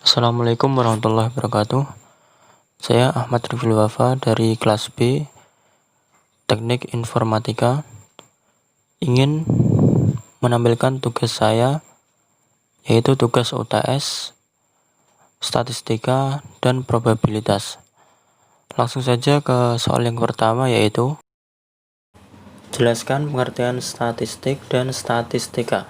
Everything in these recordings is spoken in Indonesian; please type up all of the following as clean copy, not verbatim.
Assalamualaikum warahmatullahi wabarakatuh. Saya Ahmad Rifil Wafa dari kelas B Teknik Informatika. Ingin menampilkan tugas saya, yaitu tugas UTS, statistika, dan probabilitas. Langsung saja ke soal yang pertama, yaitu jelaskan pengertian statistik dan statistika.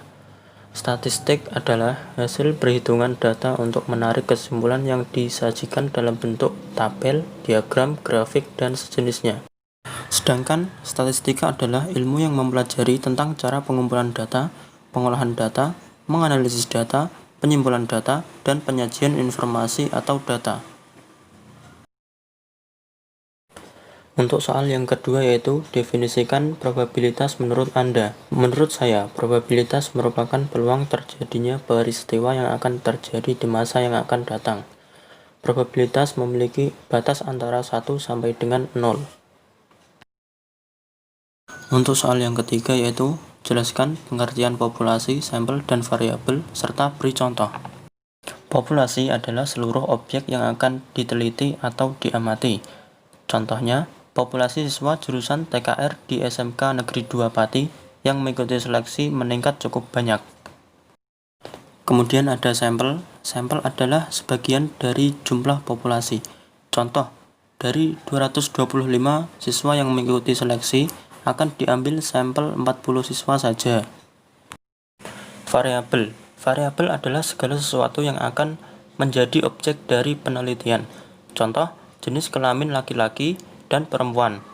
Statistik adalah hasil perhitungan data untuk menarik kesimpulan yang disajikan dalam bentuk tabel, diagram, grafik, dan sejenisnya. Sedangkan statistika adalah ilmu yang mempelajari tentang cara pengumpulan data, pengolahan data, menganalisis data, penyimpulan data, dan penyajian informasi atau data. Untuk soal yang kedua, yaitu definisikan probabilitas menurut Anda. Menurut saya, probabilitas merupakan peluang terjadinya peristiwa yang akan terjadi di masa yang akan datang. Probabilitas memiliki batas antara 1 sampai dengan 0. Untuk soal yang ketiga, yaitu jelaskan pengertian populasi, sampel, dan variabel, serta beri contoh. Populasi adalah seluruh objek yang akan diteliti atau diamati. Contohnya, populasi siswa jurusan TKR di SMK Negeri 2 Pati yang mengikuti seleksi meningkat cukup banyak. Kemudian ada sampel. Sampel adalah sebagian dari jumlah populasi. Contoh, dari 225 siswa yang mengikuti seleksi, akan diambil sampel 40 siswa saja. Variabel. Variabel adalah segala sesuatu yang akan menjadi objek dari penelitian. Contoh, jenis kelamin laki-laki dan perempuan.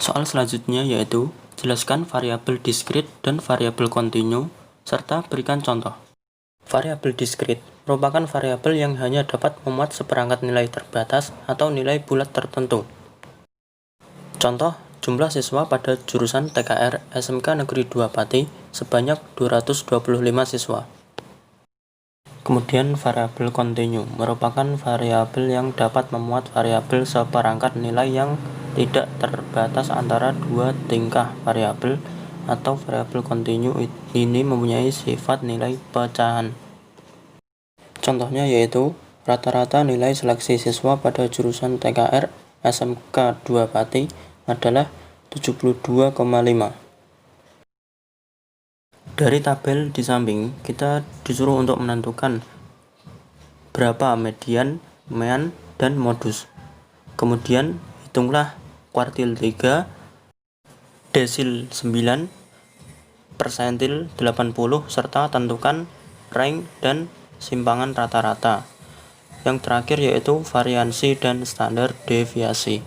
Soal selanjutnya yaitu jelaskan variabel diskrit dan variabel kontinu serta berikan contoh. Variabel diskrit merupakan variabel yang hanya dapat memuat seperangkat nilai terbatas atau nilai bulat tertentu. Contoh, jumlah siswa pada jurusan TKR SMK Negeri 2 Pati sebanyak 225 siswa. Kemudian variabel kontinu merupakan variabel yang dapat memuat variabel seperangkat nilai yang tidak terbatas antara dua tingkah variabel, atau variabel kontinu ini mempunyai sifat nilai pecahan. Contohnya yaitu rata-rata nilai seleksi siswa pada jurusan TKR SMK 2 Pati adalah 72,5. Dari tabel di samping, kita disuruh untuk menentukan berapa median, mean, dan modus. Kemudian, hitunglah kuartil 3, desil 9, persentil 80, serta tentukan rank dan simpangan rata-rata. Yang terakhir yaitu variansi dan standar deviasi.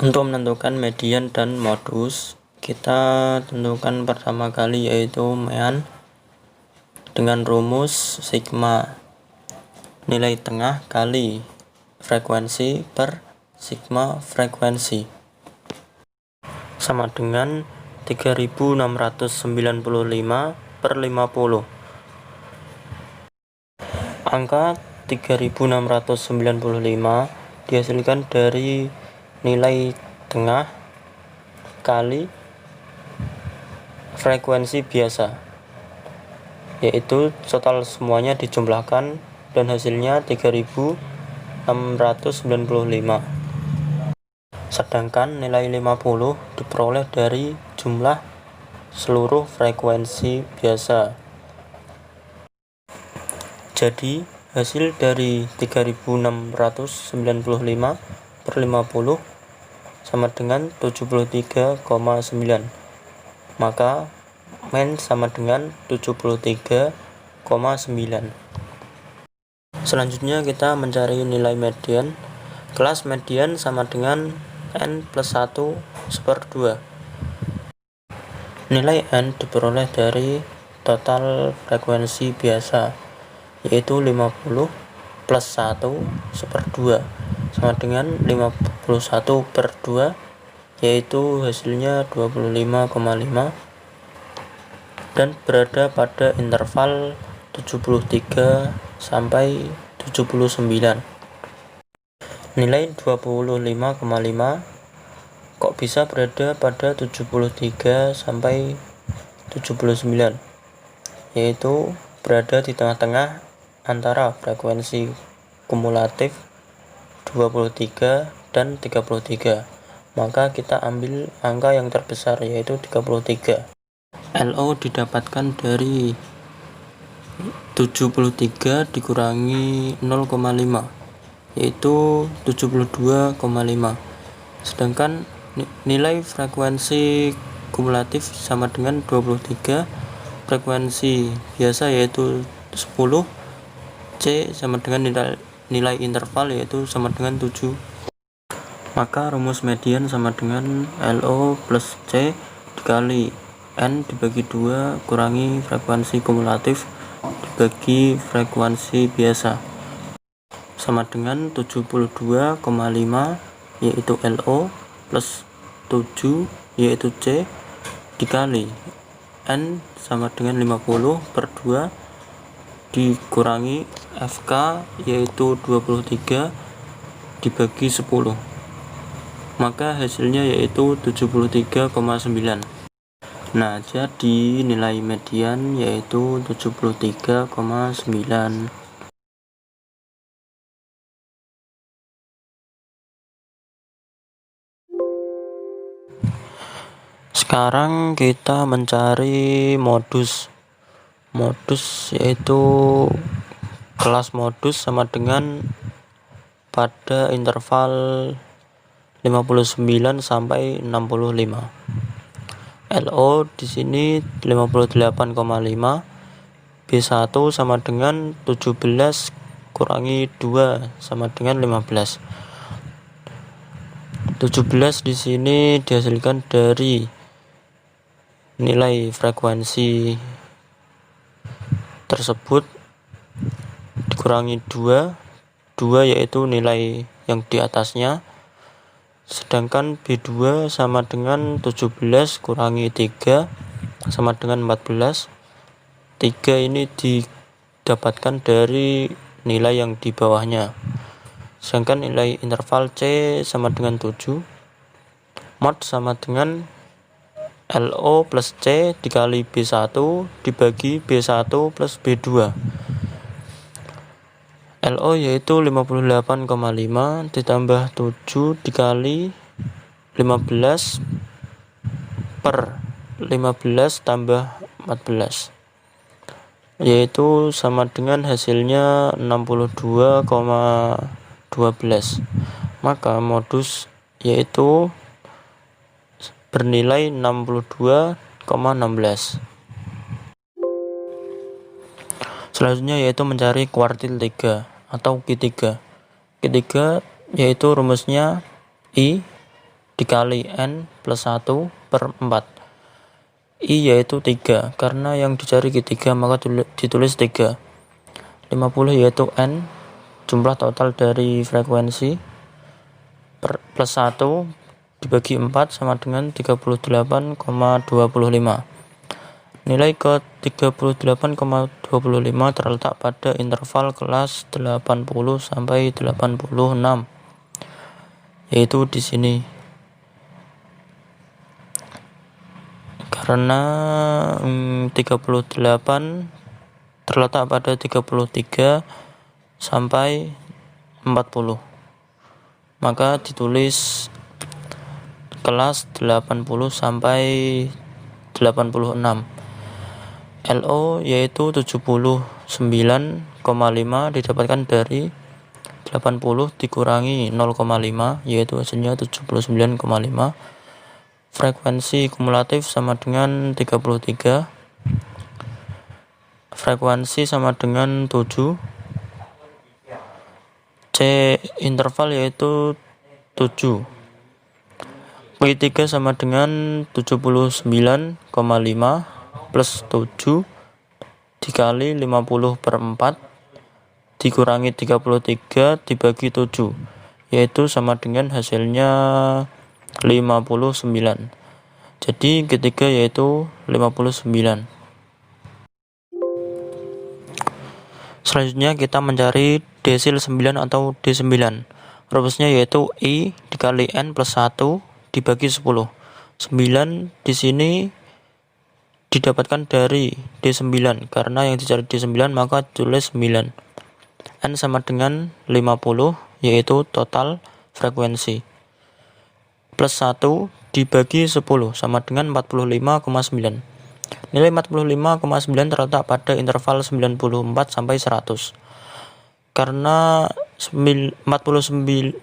Untuk menentukan median dan modus, kita tentukan pertama kali yaitu mean dengan rumus sigma nilai tengah kali frekuensi per sigma frekuensi sama dengan 3695 per 50. Angka 3695 dihasilkan dari nilai tengah kali frekuensi biasa, yaitu total semuanya dijumlahkan dan hasilnya 3695. Sedangkan nilai 50 diperoleh dari jumlah seluruh frekuensi biasa. Jadi hasil dari 3695 per 50 sama dengan 73,9. Maka mean sama dengan 73,9. Selanjutnya kita mencari nilai median. Kelas median sama dengan n plus 1 per 2. Nilai n diperoleh dari total frekuensi biasa, yaitu 50 plus 1 per 2 sama dengan 51 per 2, yaitu hasilnya 25,5 dan berada pada interval 73 sampai 79. Nilai 25,5 kok bisa berada pada 73 sampai 79, yaitu berada di tengah-tengah antara frekuensi kumulatif 23 dan 33. Maka kita ambil angka yang terbesar, yaitu 33. LO didapatkan dari 73 dikurangi 0,5, yaitu 72,5. Sedangkan nilai frekuensi kumulatif sama dengan 23, frekuensi biasa yaitu 10, C sama dengan nilai interval yaitu sama dengan 7. Maka rumus median sama dengan LO plus C dikali N dibagi 2 kurangi frekuensi kumulatif dibagi frekuensi biasa sama dengan 72,5, yaitu LO, plus 7 yaitu C dikali N sama dengan 50 per 2 dikurangi FK yaitu 23 dibagi 10, maka hasilnya yaitu 73,9. Nah, jadi nilai median yaitu 73,9. Sekarang kita mencari modus yaitu kelas modus sama dengan pada interval 59 sampai 65. LO di sini 58,5, B1 sama dengan 17 kurangi 2 sama dengan 15. 17 di sini dihasilkan dari nilai frekuensi tersebut dikurangi 2 yaitu nilai yang di atasnya, sedangkan B2 sama dengan 17 kurangi 3 sama dengan 14. 3 ini didapatkan dari nilai yang di bawahnya, sedangkan nilai interval C sama dengan 7. Mod sama dengan LO plus C dikali B1 dibagi B1 plus B2. LO yaitu 58,5 ditambah 7 dikali 15 per 15 tambah 14, yaitu sama dengan hasilnya 62,12. Maka modus yaitu bernilai 62,16. Selanjutnya yaitu mencari kuartil 3 atau Q3. Q3 yaitu rumusnya I dikali N plus 1 per 4. I yaitu 3, karena yang dicari Q3 maka ditulis 3. 50 yaitu N, jumlah total dari frekuensi, plus 1 dibagi 4 sama dengan 38,25. Nilai ke 38,25 terletak pada interval kelas 80 sampai 86, yaitu di sini. Karena 38 terletak pada 33 sampai 40, maka ditulis kelas 80 sampai 86. LO yaitu 79,5 didapatkan dari 80 dikurangi 0,5, yaitu hasilnya 79,5. Frekuensi kumulatif sama dengan 33, frekuensi sama dengan 7, C interval yaitu 7. Q3 sama dengan 79,5 plus 7 dikali 50 per 4 dikurangi 33 dibagi 7, yaitu sama dengan hasilnya 59. Jadi Q3 yaitu 59. Selanjutnya kita mencari desil 9 atau D9. Rumusnya yaitu I dikali N plus 1 dibagi 10. 9 di sini didapatkan dari D9. Karena yang dicari D9 maka tulis 9. N sama dengan 50, yaitu total frekuensi. Plus 1 dibagi 10 sama dengan 45,9. Nilai 45,9 terletak pada interval 94 sampai 100. Karena 45,9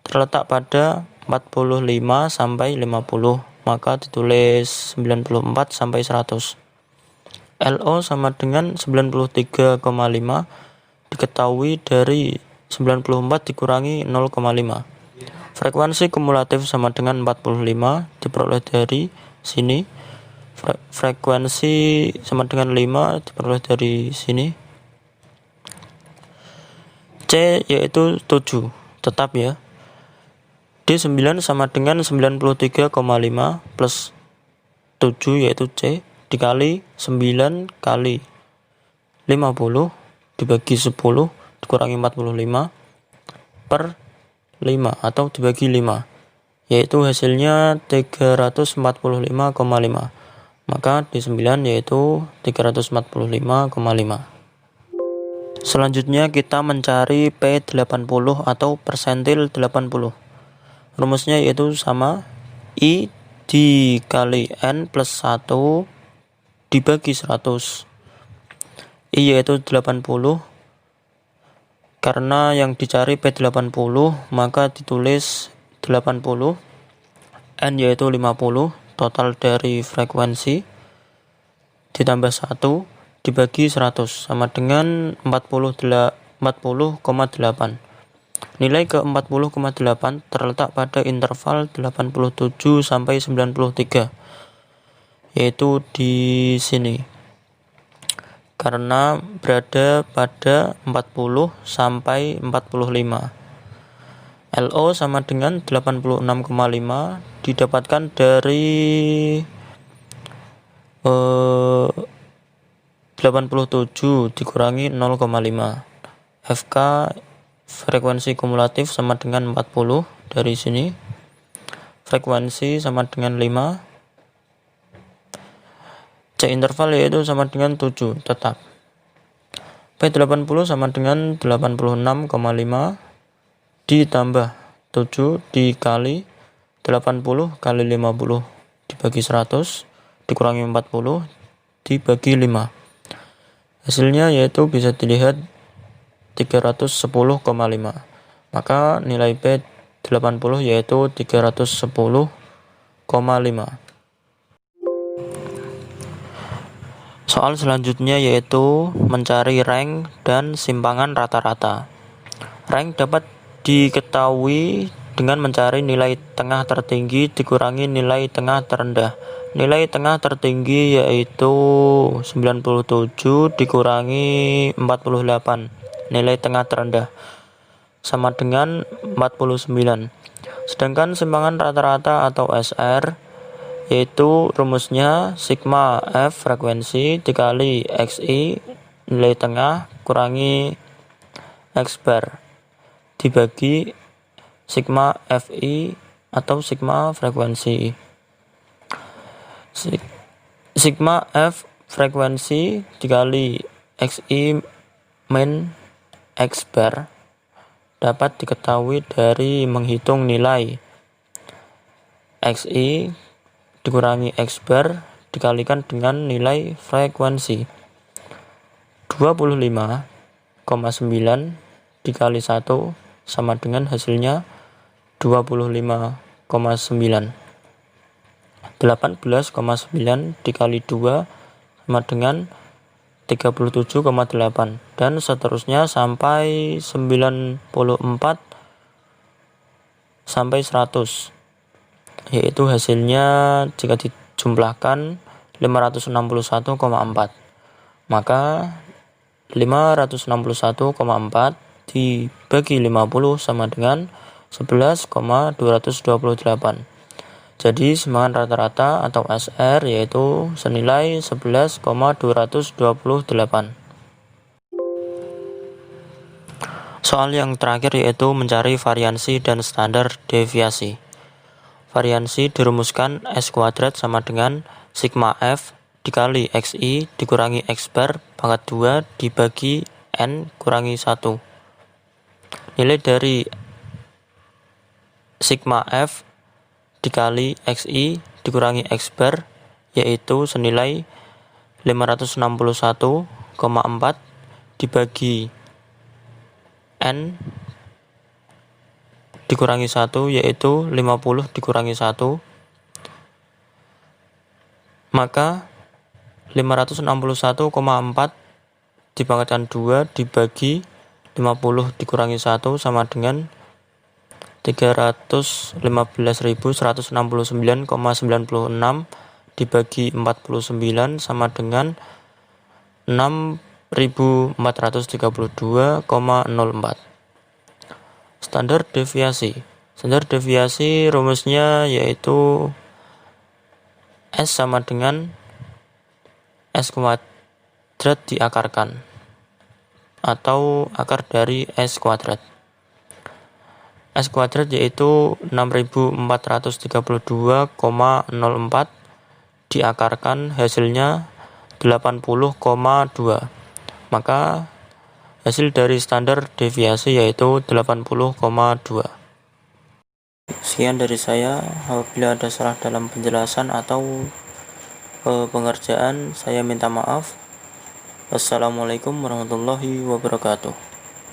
terletak pada 45 sampai 50, maka ditulis 94 sampai 100. LO sama dengan 93,5 diketahui dari 94 dikurangi 0,5. Frekuensi kumulatif sama dengan 45 diperoleh dari sini. Frekuensi sama dengan 5 diperoleh dari sini. C yaitu 7, tetap ya. D9 sama dengan 93,5 plus 7 yaitu C dikali 9 kali 50 dibagi 10 dikurangi 45 per 5 atau dibagi 5, yaitu hasilnya 345,5. Maka D9 yaitu 345,5. Selanjutnya kita mencari P80 atau persentil 80. Rumusnya yaitu sama I dikali N plus 1 dibagi 100. I yaitu 80. Karena yang dicari P80 maka ditulis 80. N yaitu 50, total dari frekuensi ditambah 1 dibagi 100 sama dengan 40,8. Nilai ke 40,8 terletak pada interval 87 sampai 93, yaitu di sini. Karena berada pada 40 sampai 45. LO sama dengan 86,5 didapatkan dari 87 dikurangi 0,5. FK frekuensi kumulatif sama dengan 40 dari sini. Frekuensi sama dengan 5. C interval yaitu sama dengan 7, tetap. P80 sama dengan 86,5 ditambah 7 dikali 80 kali 50 dibagi 100 dikurangi 40 dibagi 5. Hasilnya yaitu bisa dilihat 310,5. Maka nilai P80 yaitu 310,5. Soal selanjutnya yaitu mencari rank dan simpangan rata-rata. Rank dapat diketahui dengan mencari nilai tengah tertinggi dikurangi nilai tengah terendah. Nilai tengah tertinggi yaitu 97 dikurangi 48. Nilai tengah terendah sama dengan 49. Sedangkan simpangan rata-rata atau SR yaitu rumusnya sigma F frekuensi dikali XI nilai tengah kurangi X bar dibagi sigma FI atau sigma frekuensi. Sigma F frekuensi dikali XI min X bar dapat diketahui dari menghitung nilai XI dikurangi X bar dikalikan dengan nilai frekuensi. 25,9 dikali 1 sama dengan hasilnya 25,9. 18,9 dikali 2 sama dengan 37,8 dan seterusnya sampai 94 sampai 100, yaitu hasilnya jika dijumlahkan 561,4. Maka 561,4 dibagi 50 sama dengan 11,228. Jadi simpangan rata-rata atau SR yaitu senilai 11,228. Soal yang terakhir yaitu mencari variansi dan standar deviasi. variansi dirumuskan S kuadrat sama dengan sigma F dikali XI dikurangi X bar pangkat 2 dibagi N kurangi 1. Nilai dari sigma F dikali XI dikurangi X bar yaitu senilai 561,4 dibagi N dikurangi 1 yaitu 50 dikurangi 1, maka 561,4 dipangkatkan 2 dibagi 50 dikurangi 1 sama dengan 315.169,96 dibagi 49 sama dengan 6.432,04. Standar deviasi rumusnya yaitu S sama dengan S kuadrat diakarkan atau akar dari S kuadrat. S kuadrat yaitu 6.432,04 diakarkan hasilnya 80,2. Maka hasil dari standar deviasi yaitu 80,2. Sekian dari saya. Apabila ada salah dalam penjelasan atau pengerjaan, saya minta maaf. Wassalamualaikum warahmatullahi wabarakatuh.